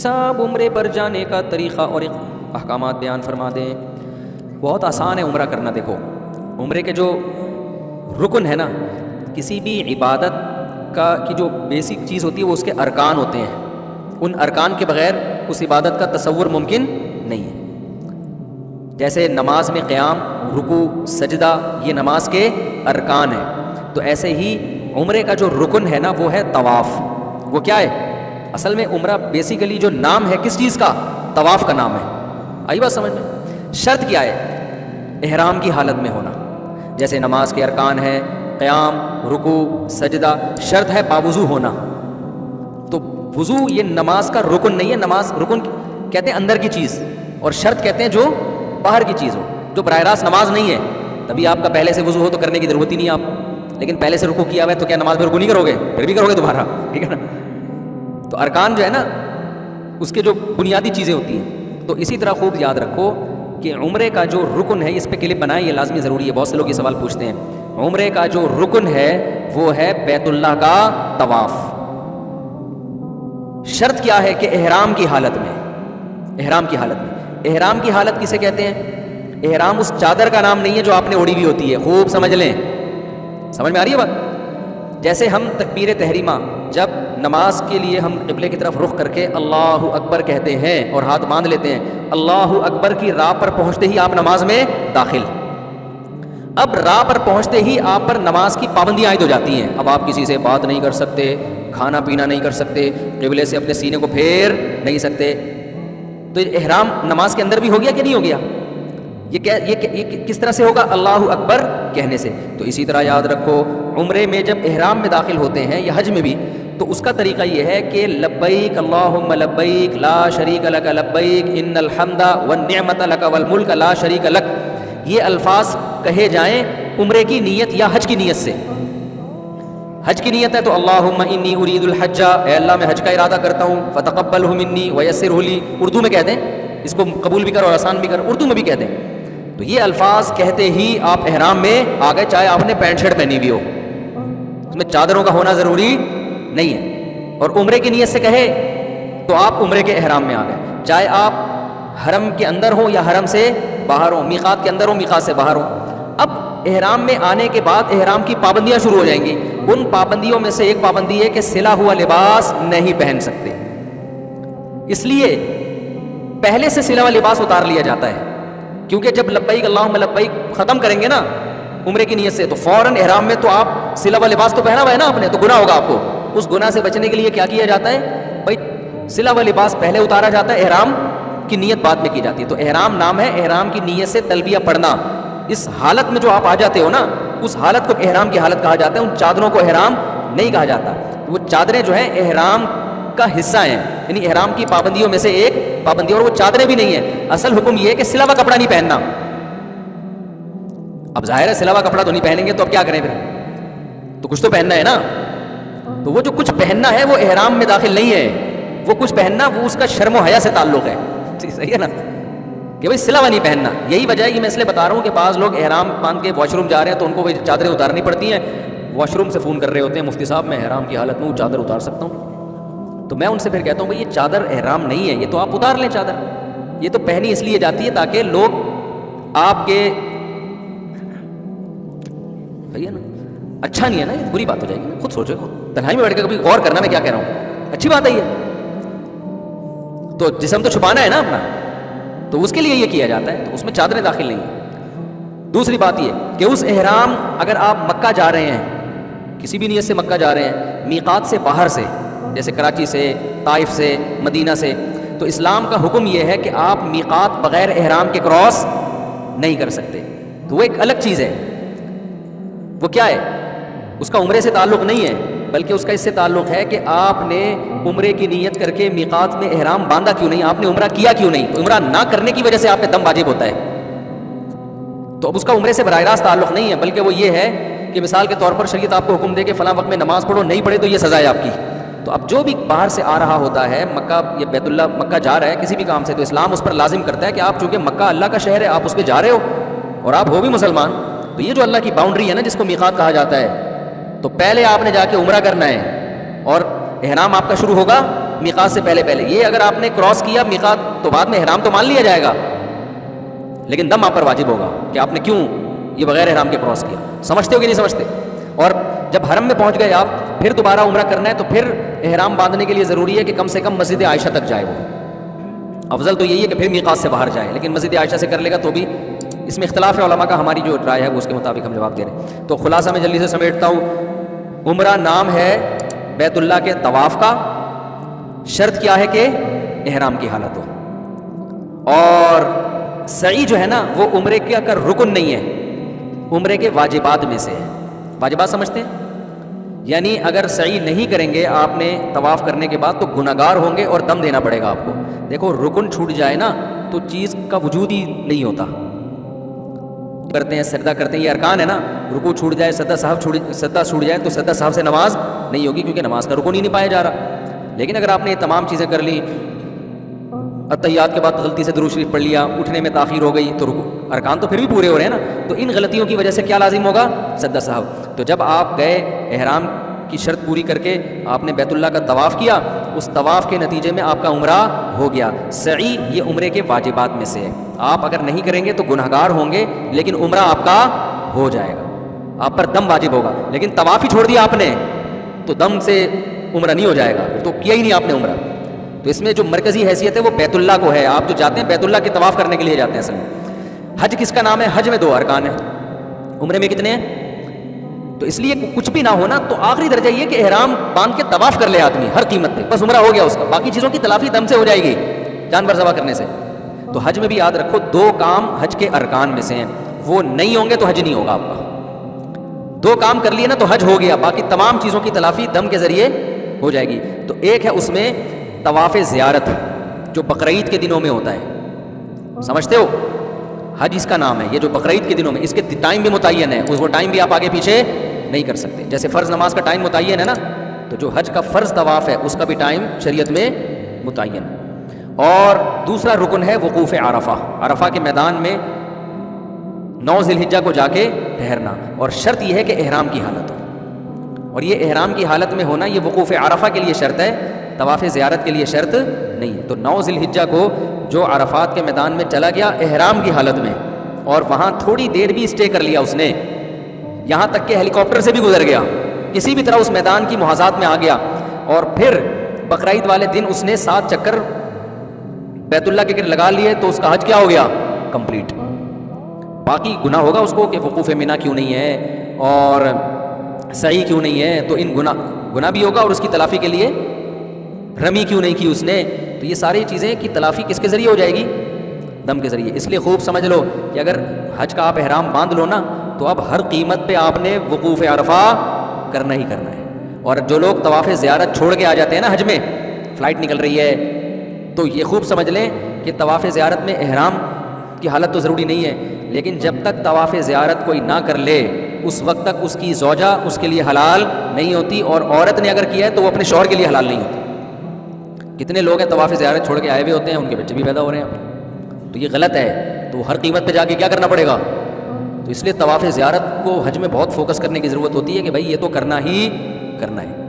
صاحب عمرے پر جانے کا طریقہ اور احکامات بیان فرما دیں۔ بہت آسان ہے عمرہ کرنا۔ دیکھو عمرے کے جو رکن ہے نا، کسی بھی عبادت کی جو بیسک چیز ہوتی ہے وہ اس کے ارکان ہوتے ہیں، ان ارکان کے بغیر اس عبادت کا تصور ممکن نہیں ہے۔ جیسے نماز میں قیام، رکوع، سجدہ، یہ نماز کے ارکان ہیں، تو ایسے ہی عمرے کا جو رکن ہے نا وہ ہے طواف۔ وہ کیا ہے؟ اصل میں عمرہ بیسیکلی جو نام ہے کس چیز کا؟ طواف کا نام ہے۔ آئی بات سمجھ میں؟ شرط کیا ہے؟ احرام کی حالت میں ہونا۔ جیسے نماز کے ارکان ہے قیام، رکوع، سجدہ، شرط ہے باوضو ہونا۔ تو وضو یہ نماز کا رکن نہیں ہے، نماز رکن کہتے ہیں اندر کی چیز، اور شرط کہتے ہیں جو باہر کی چیز ہو، جو براہ راست نماز نہیں ہے۔ تبھی آپ کا پہلے سے وضو ہو تو کرنے کی ضرورت ہی نہیں ہے آپ کو، لیکن پہلے سے رکوع کیا ہوا ہے تو کیا نماز میں رکوع نہیں کرو گے؟ پھر بھی کرو گے دوبارہ، ٹھیک ہے نا؟ تو ارکان جو ہے نا اس کے جو بنیادی چیزیں ہوتی ہیں، تو اسی طرح خوب یاد رکھو کہ عمرے کا جو رکن ہے، اس پہ کلپ بنائیں، یہ لازمی ضروری ہے، بہت سے لوگ یہ سوال پوچھتے ہیں۔ عمرے کا جو رکن ہے وہ ہے بیت اللہ کا طواف۔ شرط کیا ہے کہ احرام کی حالت میں، احرام کی حالت میں، احرام کی حالت کسے کہتے ہیں؟ احرام اس چادر کا نام نہیں ہے جو آپ نے اوڑھی ہوئی ہوتی ہے، خوب سمجھ لیں۔ سمجھ میں آ رہی ہے بات؟ جیسے ہم تکبیر تحریمہ جب نماز کے لیے ہم قبلے کی طرف رخ کر کے اللہ اکبر کہتے ہیں اور ہاتھ باندھ لیتے ہیں، اللہ اکبر کی راہ پر پہنچتے ہی آپ نماز میں داخل۔ اب راہ پر پہنچتے ہی آپ پر نماز کی پابندیاں عائد ہو جاتی ہیں۔ اب آپ کسی سے بات نہیں کر سکتے، کھانا پینا نہیں کر سکتے، قبلے سے اپنے سینے کو پھیر نہیں سکتے۔ تو احرام نماز کے اندر بھی ہو گیا کہ نہیں ہو گیا؟ یہ کس طرح سے ہوگا؟ اللہ اکبر کہنے سے۔ تو اسی طرح یاد رکھو عمرے میں جب احرام میں داخل ہوتے ہیں یا حج میں بھی، تو اس کا طریقہ یہ ہے کہ لبیک اللہم لبیک لا شریک لک لبیک ان الحمد والنعمت لک والملک لا شریک لک، یہ الفاظ کہے جائیں عمرے کی نیت یا حج کی نیت سے۔ حج کی نیت ہے تو اللہم انی ارید الحج، اے اللہ میں حج کا ارادہ کرتا ہوں، فتقبلہ منی ویسرہ لی، اردو میں کہتے ہیں، اس کو قبول بھی کر اور آسان بھی کر، اردو میں بھی کہتے ہیں۔ تو یہ الفاظ کہتے ہی آپ احرام میں آ گئے، چاہے آپ نے پینٹ شرٹ پہنی ہوئی ہو، اس میں چادروں کا ہونا ضروری نہیں ہے۔ اور عمرے کی نیت سے کہے تو آپ عمرے کے احرام میں آ گئے، چاہے آپ حرم کے اندر ہو یا حرم سے باہر ہو، میقات کے اندر ہو میقات سے باہر ہو۔ اب احرام میں آنے کے بعد احرام کی پابندیاں شروع ہو جائیں گی۔ ان پابندیوں میں سے ایک پابندی ہے کہ سلا ہوا لباس نہیں پہن سکتے، اس لیے پہلے سے سلا ہوا لباس اتار لیا جاتا ہے، کیونکہ جب لبیک اللہم لبیک ختم کریں گے نا عمرے کی نیت سے تو فوراً احرام میں تو آپ سلا ہوا لباس تو پہنا ہوا ہے نا آپ نے، تو گناہ ہوگا آپ کو۔ اس گناہ سے بچنے کے لیے کیا کیا جاتا ہے بھائی؟ سلا ہوا لباس پہلے اتارا جاتا ہے، احرام کی نیت بعد میں کی جاتی ہے۔ تو احرام نام ہے احرام کی نیت سے تلبیہ پڑھنا۔ اس حالت میں جو آپ آ جاتے ہو نا، اس حالت کو احرام کی حالت کہا جاتا ہے، ان چادروں کو احرام نہیں کہا جاتا۔ وہ چادریں جو ہیں احرام کا حصہ ہیں، یعنی احرام کی پابندیوں میں سے ایک پابندی، اور وہ چادریں بھی نہیں ہیں۔ اصل حکم یہ ہے کہ سلا ہوا کپڑا نہیں پہننا۔ اب ظاہر ہے سلا ہوا کپڑا تو نہیں پہنیں گے تو اب کیا کریں پھر؟ تو کچھ تو پہننا ہے نا۔ تو وہ جو کچھ پہننا ہے وہ احرام میں داخل نہیں ہے، وہ کچھ پہننا وہ اس کا شرم و حیا سے تعلق ہے، صحیح ہے نا، کہ بھائی سلا ہوا نہیں پہننا۔ یہی وجہ ہے کہ میں اس لیے بتا رہا ہوں کہ بعض لوگ احرام باندھ کے واش روم جا رہے ہیں تو ان کو وہ چادریں اتارنی پڑتی ہیں، واش روم سے فون کر رہے ہوتے ہیں مفتی صاحب میں احرام کی حالت میں وہ چادر اتار سکتا ہوں؟ تو میں ان سے پھر کہتا ہوں بھائی یہ چادر احرام نہیں ہے، یہ تو آپ اتار لیں چادر، یہ تو پہنی اس لیے جاتی ہے تاکہ لوگ آپ کے ہے نا، اچھا نہیں ہے نا، یہ بری بات ہو جائے گی، خود سوچو، تنہائی میں بیٹھ کے کبھی غور کرنا میں کیا کہہ رہا ہوں، اچھی بات ہے یہ، تو جسم تو چھپانا ہے نا اپنا، تو اس کے لیے یہ کیا جاتا ہے، تو اس میں چادریں داخل نہیں ہیں۔ دوسری بات یہ کہ اس احرام اگر آپ مکہ جا رہے ہیں، کسی بھی نیت سے مکہ جا رہے ہیں، میقات سے باہر سے، جیسے کراچی سے، طائف سے، مدینہ سے، تو اسلام کا حکم یہ ہے کہ آپ میقات بغیر احرام کے کراس نہیں کر سکتے۔ تو وہ ایک الگ چیز ہے، وہ کیا ہے؟ اس کا عمرے سے تعلق نہیں ہے، بلکہ اس کا اس سے تعلق ہے کہ آپ نے عمرے کی نیت کر کے میقات میں احرام باندھا کیوں نہیں، آپ نے عمرہ کیا کیوں نہیں؟ عمرہ نہ کرنے کی وجہ سے آپ پہ دم واجب ہوتا ہے، تو اب اس کا عمرے سے براہ راست تعلق نہیں ہے، بلکہ وہ یہ ہے کہ مثال کے طور پر شریعت آپ کو حکم دے کہ فلاں وقت میں نماز پڑھو، نہیں پڑھے تو یہ سزا ہے آپ کی۔ تو اب جو بھی باہر سے آ رہا ہوتا ہے مکہ یا بیت اللہ مکہ جا رہا ہے کسی بھی کام سے، تو اسلام اس پر لازم کرتا ہے کہ آپ چونکہ مکہ اللہ کا شہر ہے، آپ اس پہ جا رہے ہو اور آپ ہو بھی مسلمان، تو یہ جو اللہ کی باؤنڈری ہے نا جس کو میقات کہا جاتا ہے، تو پہلے آپ نے جا کے عمرہ کرنا ہے اور احرام آپ کا شروع ہوگا میقات سے پہلے پہلے. یہ اگر آپ نے کراس کیا میقات تو بعد میں احرام تو مان لیا جائے گا, لیکن دم آپ پر واجب ہوگا کہ آپ نے کیوں یہ بغیر احرام کے کراس کیا. سمجھتے ہو کہ نہیں سمجھتے؟ اور جب حرم میں پہنچ گئے آپ, پھر دوبارہ عمرہ کرنا ہے تو پھر احرام باندھنے کے لیے ضروری ہے کہ کم سے کم مسجد عائشہ تک جائے. وہ افضل تو یہی ہے کہ پھر میقات سے باہر جائے, لیکن مسجد عائشہ سے کر لے گا تو بھی اس میں اختلاف ہے علماء کا. ہماری جو رائے ہے وہ اس کے مطابق ہم جواب دے رہے ہیں. تو خلاصہ میں جلدی سے سمیٹتا ہوں. عمرہ نام ہے بیت اللہ کے طواف کا, شرط کیا ہے کہ احرام کی حالت ہو. اور سعی جو ہے نا وہ عمرے کا رکن نہیں ہے, عمرے کے واجبات میں سے ہے. واجبات سمجھتے ہیں؟ یعنی اگر سعی نہیں کریں گے آپ نے طواف کرنے کے بعد تو گناہگار ہوں گے اور دم دینا پڑے گا آپ کو. دیکھو رکن چھوٹ جائے نا تو چیز کا وجود ہی نہیں ہوتا. کرتے ہیں سجدہ کرتے ہیں, یہ ارکان ہے نا. رکوع چھوٹ جائے, سجدہ چھوٹ جائے تو سجدہ صاحب سے نماز نہیں ہوگی, کیونکہ نماز کا رکن ہی نہیں پایا جا رہا. لیکن اگر آپ نے یہ تمام چیزیں کر لی, اتحیات کے بعد غلطی سے درود شریف پڑھ لیا, اٹھنے میں تاخیر ہو گئی, تو ارکان تو پھر بھی پورے ہو رہے ہیں نا. تو ان غلطیوں کی وجہ سے کیا لازم ہوگا؟ سجدہ صاحب. تو جب آپ گئے احرام کی شرط پوری کر کے آپ نے بیت اللہ کا طواف کیا, اس طواف کے نتیجے میں آپ کا عمرہ ہو گیا. سعی یہ عمرے کے واجبات میں سے ہے. آپ اگر نہیں کریں گے تو گناہگار ہوں گے, لیکن عمرہ آپ کا ہو جائے گا, آپ پر دم واجب ہوگا. لیکن طواف ہی چھوڑ دیا آپ نے تو دم سے عمرہ نہیں ہو جائے گا, تو کیا ہی نہیں آپ نے عمرہ. تو اس میں جو مرکزی حیثیت ہے وہ بیت اللہ کو ہے. آپ جو جاتے ہیں بیت اللہ کے طواف کرنے کے لیے جاتے ہیں. اصل میں حج کس کا نام ہے؟ حج میں 2 ارکان ہیں, عمرے میں کتنے ہیں؟ تو اس لیے کچھ بھی نہ ہونا تو آخری درجہ یہ کہ احرام باندھ کے طواف کر لے آدمی ہر قیمت پہ, بس عمرہ ہو گیا اس کا. باقی چیزوں کی تلافی دم سے ہو جائے گی, جانور ذبح کرنے سے. تو حج میں بھی یاد رکھو 2 کام حج کے ارکان میں سے ہیں, وہ نہیں ہوں گے تو حج نہیں ہوگا آپ کا. 2 کام کر لیے نا تو حج ہو گیا, باقی تمام چیزوں کی تلافی دم کے ذریعے ہو جائے گی. تو ایک ہے اس میں طواف زیارت جو بقرعید کے دنوں میں ہوتا ہے, سمجھتے ہو؟ حج اس کا نام ہے. یہ جو بقرعید کے دنوں میں, اس کے ٹائم بھی متعین ہے, وہ ٹائم بھی آپ آگے پیچھے نہیں کر سکتے. جیسے فرض نماز کا ٹائم متعین ہے نا, تو جو حج کا فرض طواف ہے اس کا بھی ٹائم شریعت میں متعین ہے. اور دوسرا رکن ہے وقوف عرفہ. عرفہ کے میدان میں 9 ذی الحجہ کو جا کے ٹھہرنا, اور شرط یہ ہے کہ احرام کی حالت ہو. اور یہ احرام کی حالت میں ہونا یہ وقوف عرفہ کے لیے شرط ہے, طواف زیارت کے لیے شرط نہیں ہے. تو 9 ذی الحجہ کو جو عرفات کے میدان میں چلا گیا احرام کی حالت میں, اور وہاں تھوڑی دیر بھی اسٹے کر لیا اس نے, یہاں تک کہ ہیلی کاپٹر سے بھی گزر گیا, کسی بھی طرح اس میدان کی محاذات میں آ گیا, اور پھر بقرعید والے دن اس نے 7 چکر بیت اللہ کے گرد لگا لیے, تو اس کا حج کیا ہو گیا؟ کمپلیٹ. باقی گناہ ہوگا اس کو کہ وقوف منی کیوں نہیں ہے اور سعی کیوں نہیں ہے, تو ان گناہ بھی ہوگا, اور اس کی تلافی کے لیے رمی کیوں نہیں کی اس نے. تو یہ ساری چیزیں کی تلافی کس کے ذریعے ہو جائے گی؟ دم کے ذریعے. اس لیے خوب سمجھ لو کہ اگر حج کا آپ احرام باندھ لو نا تو اب ہر قیمت پہ آپ نے وقوف عرفہ کرنا ہی کرنا ہے. اور جو لوگ طواف زیارت چھوڑ کے آ جاتے ہیں نا حج میں, فلائٹ نکل رہی ہے, تو یہ خوب سمجھ لیں کہ طواف زیارت میں احرام کی حالت تو ضروری نہیں ہے, لیکن جب تک طواف زیارت کوئی نہ کر لے اس وقت تک اس کی زوجہ اس کے لیے حلال نہیں ہوتی, اور عورت نے اگر کیا ہے تو وہ اپنے شوہر کے لیے حلال نہیں ہوتی. کتنے لوگ ہیں طواف زیارت چھوڑ کے آئے ہوئے ہوتے ہیں, ان کے بچے بھی پیدا ہو رہے ہیں, تو یہ غلط ہے. تو ہر قیمت پہ جا کے کیا کرنا پڑے گا؟ تو اس لیے طواف زیارت کو حج میں بہت فوکس کرنے کی ضرورت ہوتی ہے کہ بھائی یہ تو کرنا ہی کرنا ہے.